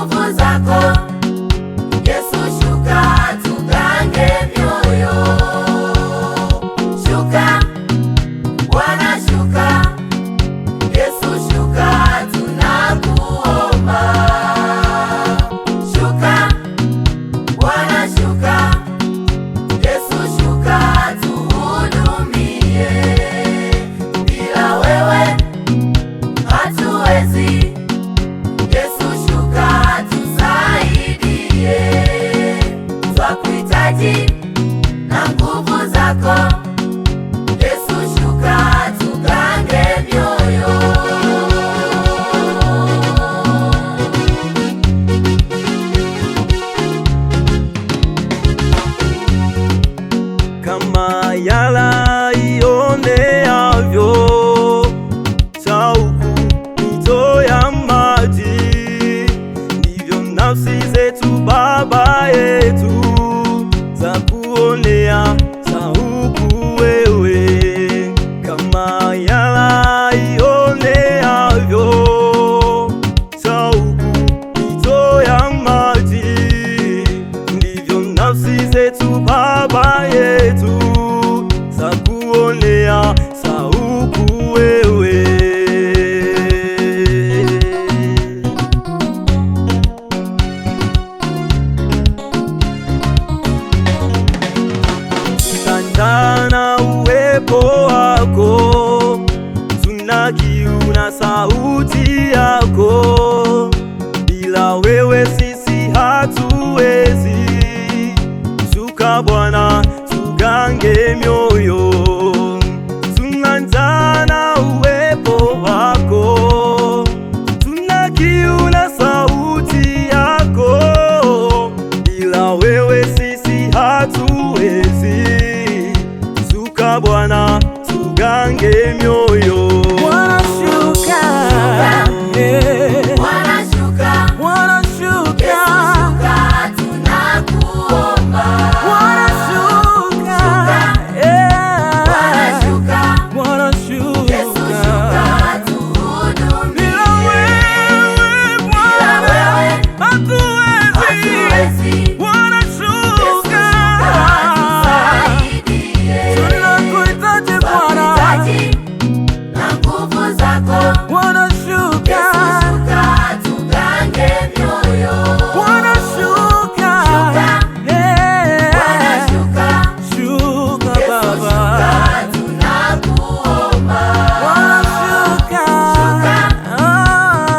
nguvu zako. Yesu shuka, tugange mioyo. Shuka, Bwana shuka. Yesu shuka, tunakuomba. Shuka, Bwana shuka. Yesu shuka, tuhudumie. Bila wewe hatuwezi. Yesu shuka, tusaidie. Twakuhitaji na nguvu zako. Yesu shuka, tugange mioyo. Kama yala ioneavyo shauku mito ya maji, ndivyo nafsi zetu Baba yetu za kuonea shauku wewe. Kama yala ioneavyo shauku mito ya maji, ndivyo nafsi zetu Baba yetu za kuonea shauku wewe. Tunataka uwepo wako, tuna kiu na sauti yako. Bila wewe sisi hatuwezi. Shuka Bwana, tugange mioyo. Tunataka uwepo wako, tuna kiu na sauti yako. Bila wewe sisi hatuwezi. Shuka Bwana, tugange mioyo. Bwana shuka, Bwana shuka. Bwana shuka, Yesu shuka, tunakuomba. Bwana shuka, Bwana shuka. Bwana Yesu shuka. shuka, tuhudumie. Bila wewe Bwana hatuwezi. Bwana shuka, tunakuhitaji Bwana. Na nguvu zako. Bwana shuka, Yesu shuka, tugange mioyo. Bwana shuka, Bwana shuka. shuka Yesu Baba. shuka, tunakuomba. Bwana shuka,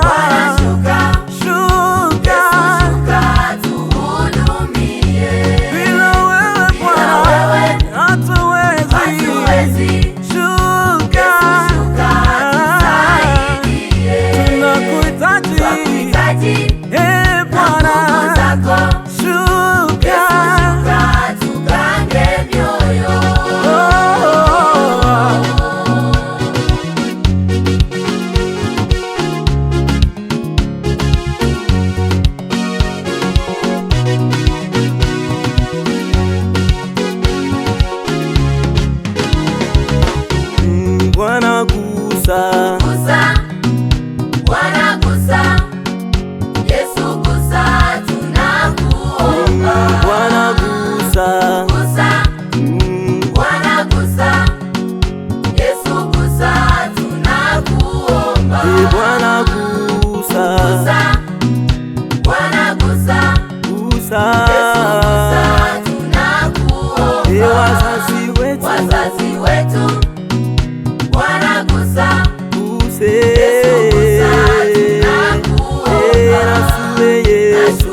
Bwana shuka. shuka. Yesu shuka, tuhudumie. Bila wewe Bila wewe Bwana hatuwezi. hatuwezi. Shuka, Yesu shuka, tusaidie. tunakuhitaji. Twakuhitaji Eh, na nguvu Bwana, zako. shuka. Yesu shuka, tugange mioyo. Bwana gusa, Gusa, Bwana gusa. Yesu gusa, tunakuomba. Bwana gusa, Gusa, Bwana gusa. Yesu gusa, tunakuomba. Bwana gusa, Gusa, Bwana gusa. gusa. Yesu gusa, tunakuomba. Wazazi wetu, Wazazi wetu, Bwana gusa. guse. Yesu gusa, tunakuomba. Na shule yetu,